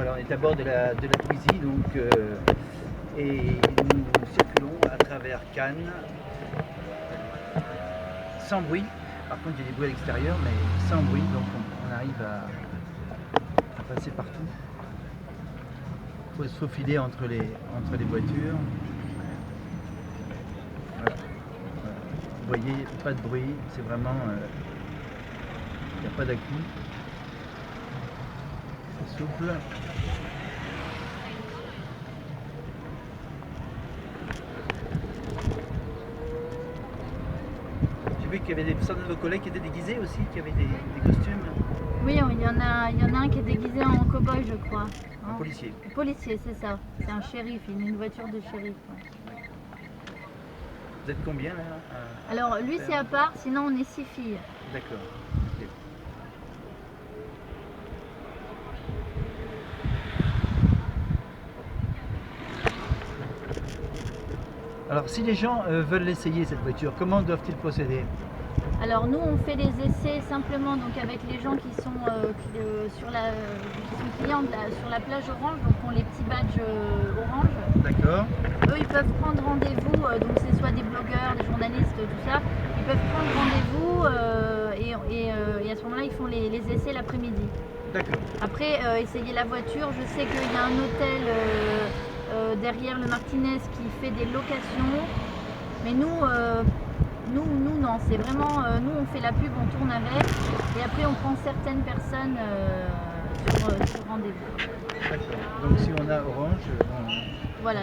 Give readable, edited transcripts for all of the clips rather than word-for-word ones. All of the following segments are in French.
Voilà, on est à bord de la Twizy, donc, et nous circulons à travers Cannes, sans bruit. Par contre, il y a des bruits à l'extérieur, mais sans bruit, donc on arrive à passer partout. Il faut se faufiler entre les voitures. Voilà. Vous voyez, pas de bruit, c'est vraiment... il n'y a pas d'à-coups. C'est souple. J'ai vu qu'il y avait certains de vos collègues qui étaient déguisés aussi, qui avaient des costumes. Oui, il y en a un qui est déguisé en cow-boy, je crois. Un policier. Policier, c'est ça. C'est un shérif, une voiture de shérif. Ouais. Vous êtes combien là Alors lui c'est à part, sinon on est 6 filles. D'accord. Okay. Alors si les gens veulent l'essayer cette voiture, comment doivent-ils procéder? Alors nous on fait les essais simplement donc avec les gens qui sont clients sur la plage Orange, donc ont les petits badges orange. D'accord. Eux ils peuvent prendre rendez-vous, donc c'est soit des blogueurs, des journalistes, tout ça, ils peuvent prendre rendez-vous et à ce moment-là ils font les essais l'après-midi. D'accord. Après essayer la voiture, je sais qu'il y a un hôtel derrière le Martinez qui fait des locations, mais nous non, c'est vraiment, nous on fait la pub, on tourne avec, et après on prend certaines personnes sur rendez-vous. D'accord, donc si on a Orange, voilà,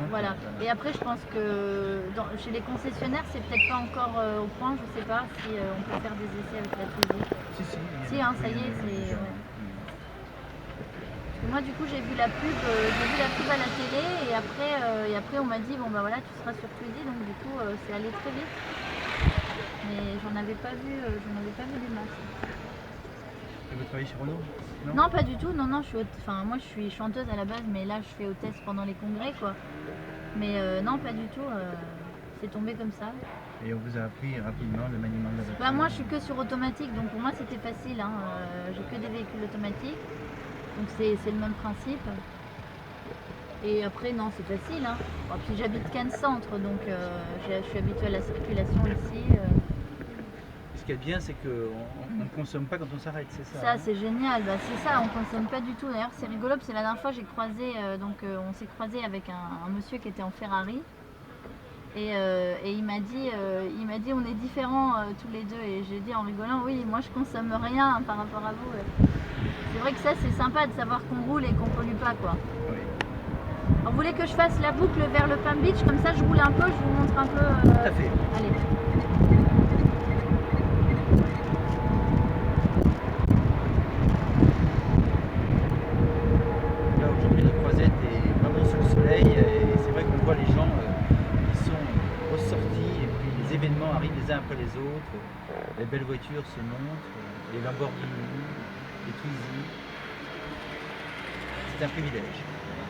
voilà. Et après je pense que chez les concessionnaires c'est peut-être pas encore au point, je sais pas si on peut faire des essais avec la Twizy. Si, hein, ça y est, c'est... Ouais. Moi du coup j'ai vu la pub à la télé et après on m'a dit bon bah voilà tu seras sur Twizy, donc du coup c'est allé très vite. Mais j'en avais pas vu des masses. Et vous travaillez chez Renault? Non, pas du tout, non, moi je suis chanteuse à la base, mais là je fais hôtesse pendant les congrès quoi. Mais non, pas du tout, c'est tombé comme ça. Et on vous a appris rapidement le maniement de la voiture? Bah moi je suis que sur automatique, donc pour moi c'était facile, hein. J'ai que des véhicules automatiques, donc c'est le même principe. Et après non c'est facile, hein. Bon, puis j'habite Cannes Centre, donc je suis habituée à la circulation ici. Ce qui est bien, c'est qu'on ne consomme pas quand on s'arrête, c'est ça? Ça, c'est génial, bah, c'est ça, on ne consomme pas du tout. D'ailleurs, c'est rigolo, parce que la dernière fois, j'ai croisé, on s'est croisé avec un monsieur qui était en Ferrari. Et il m'a dit, on est différents tous les deux. Et j'ai dit en rigolant, oui, moi je consomme rien par rapport à vous. C'est vrai que ça, c'est sympa de savoir qu'on roule et qu'on pollue pas, quoi. Oui. Alors, vous voulez que je fasse la boucle vers le Palm Beach, comme ça je roule un peu, je vous montre un peu. Tout à fait. Allez. Arrivent les uns après les autres, les belles voitures se montrent, les Lamborghini, les Twizy. C'est un privilège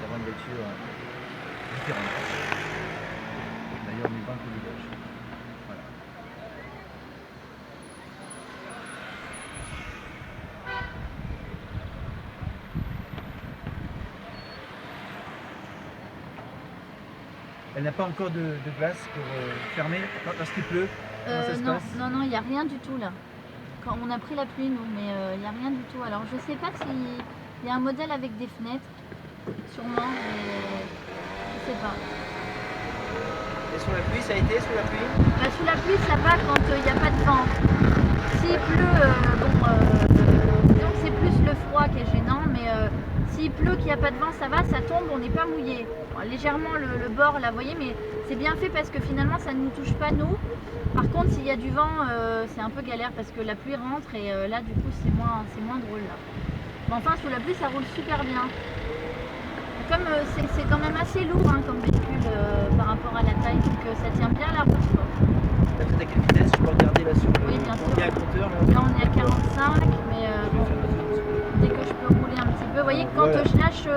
d'avoir une voiture différente. D'ailleurs, on est dans le privilège. Voilà. Elle n'a pas encore de glace pour fermer parce qu'il pleut? Comment ça se passe? Non, il n'y a rien du tout là. Quand on a pris la pluie nous, mais il n'y a rien du tout. Alors je sais pas s'il y a un modèle avec des fenêtres, sûrement, mais je sais pas. Et sous la pluie, ça a été sous la pluie? Bah, sous la pluie ça va quand il n'y a pas de vent. S'il pleut, donc c'est plus le froid qui est gênant, mais s'il pleut, qu'il n'y a pas de vent, ça va, ça tombe, on n'est pas mouillé. Bon, légèrement le bord là, vous voyez, mais c'est bien fait parce que finalement ça ne nous touche pas nous. Par contre, s'il y a du vent, c'est un peu galère parce que la pluie rentre et là du coup c'est moins drôle là. Mais enfin sous la pluie ça roule super bien. Comme c'est quand même assez lourd hein, comme véhicule par rapport à la taille, donc ça tient bien la route. T'as fait à quelle vitesse? Je peux regarder là sur le... Oui, bien sûr. Il y a un compteur là? Là on est à 45, mais bon, dès que je peux rouler un petit peu. Vous voyez que quand je lâche,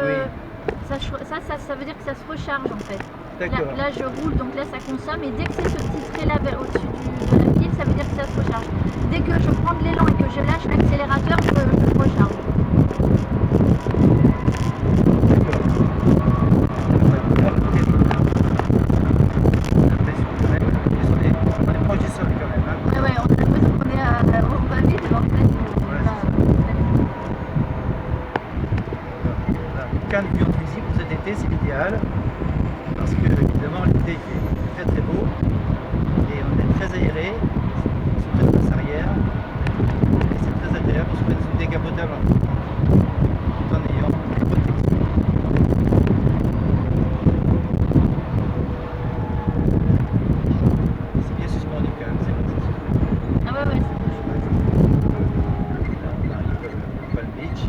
ça veut dire que ça se recharge en fait. Là je roule, donc là ça consomme, et dès que c'est ce petit trait là au-dessus de la pile, ça veut dire que ça se recharge. Dès que je prends de l'élan et que je lâche l'accélérateur, je recharge. Cannes puis en Tunisie pour cet été, c'est l'idéal. Parce que évidemment l'été il fait très très beau et on est très aéré, surtout la place arrière. Et c'est très agréable parce qu'on est sous décapotable tout en ayant une protection. C'est bien suspendu quand même, c'est Ah ouais, ouais, on arrive au Palm Beach.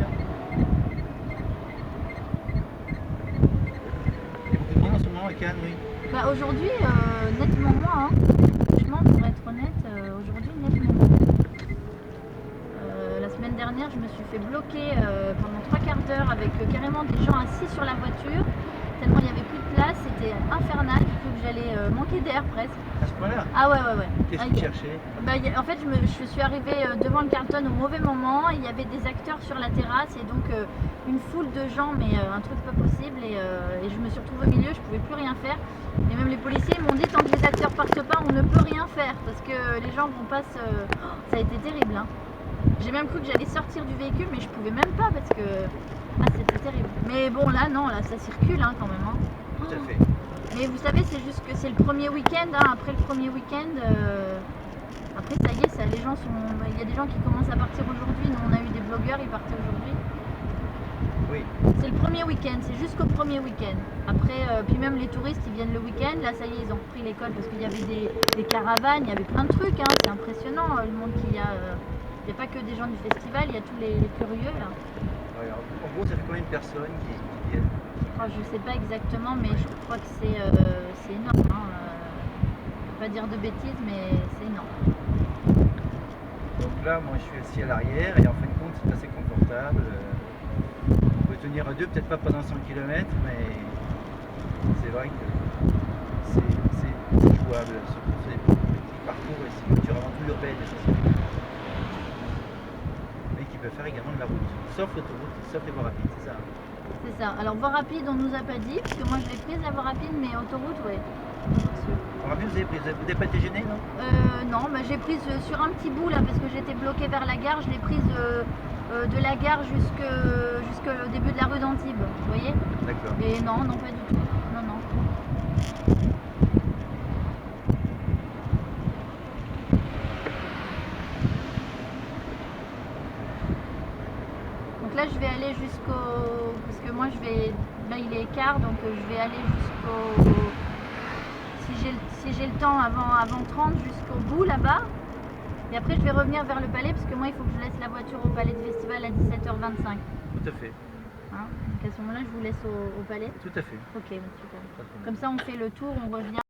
Il y a beaucoup de monde en ce moment à Cannes, oui. bah, aujourd'hui, nettement moins. Hein. Franchement, pour être honnête, aujourd'hui, nettement moins. La semaine dernière, je me suis fait bloquer pendant 3/4 d'heure avec carrément des gens assis sur la voiture. Tellement il n'y avait plus de place, c'était infernal. J'ai cru que j'allais manquer d'air presque. À ce point-là, Ah ouais, ouais, ouais. qu'est-ce Ah, que tu cherchais? bah, en fait, je suis arrivée devant le Carlton au mauvais moment. Il y avait des acteurs sur la terrasse et donc une foule de gens, mais un truc pas possible. Et je me suis retrouvée au milieu, je pouvais plus rien faire. Et même les policiers m'ont dit tant que les acteurs partent pas, on ne peut rien faire parce que les gens vont pas se. Oh, ça a été terrible. Hein. J'ai même cru que j'allais sortir du véhicule, mais je pouvais même pas parce que c'était terrible. Mais bon, là, non, là, ça circule hein, quand même. Hein. Tout à fait. Mais vous savez, c'est juste que c'est le premier week-end. Hein. Après le premier week-end, après ça y est, les gens sont. Il y a des gens qui commencent à partir aujourd'hui. Nous, on a eu des blogueurs, ils partaient aujourd'hui. Oui. C'est le premier week-end, c'est jusqu'au premier week-end. Après, puis même les touristes, ils viennent le week-end. Là, ça y est, ils ont repris l'école parce qu'il y avait des caravanes, il y avait plein de trucs. Hein. C'est impressionnant le monde qu'il y a. Il n'y a pas que des gens du festival, il y a tous les curieux là. Ouais, en gros, ça fait combien de personnes qui viennent? Je ne sais pas exactement, mais je crois que c'est énorme. Hein. Je ne vais pas dire de bêtises, mais c'est énorme. Donc là, moi, je suis assis à l'arrière et en fin de compte, c'est assez confortable. On peut tenir à deux, peut-être pas pendant 100 km, mais c'est vrai que c'est jouable, surtout sur les petits parcours et ces voitures avant tout urbaines. Mais qui peuvent faire également de la route, sauf l'autoroute, sauf les voies rapides, c'est ça? C'est ça. Alors, voie rapide, on nous a pas dit, parce que moi je l'ai prise la voie rapide, mais autoroute, ouais. Voie rapide, vous n'avez pas été gêné, non? Non, bah, j'ai prise sur un petit bout là, parce que j'étais bloquée vers la gare. Je l'ai prise de la gare jusqu'au début de la rue d'Antibes, vous voyez? D'accord. Et non, non, pas du tout. Non, non. Donc là, je vais aller jusqu'au... Parce que moi, là, il est quart, donc je vais aller jusqu'au... Si j'ai le temps, avant 30, jusqu'au bout, là-bas. Et après, je vais revenir vers le palais, parce que moi, il faut que je laisse la voiture au palais de festival à 17h25. Tout à fait. Hein, donc à ce moment-là, je vous laisse au palais. Tout à fait. Ok, super. Pas de problème. Comme ça, on fait le tour, on revient.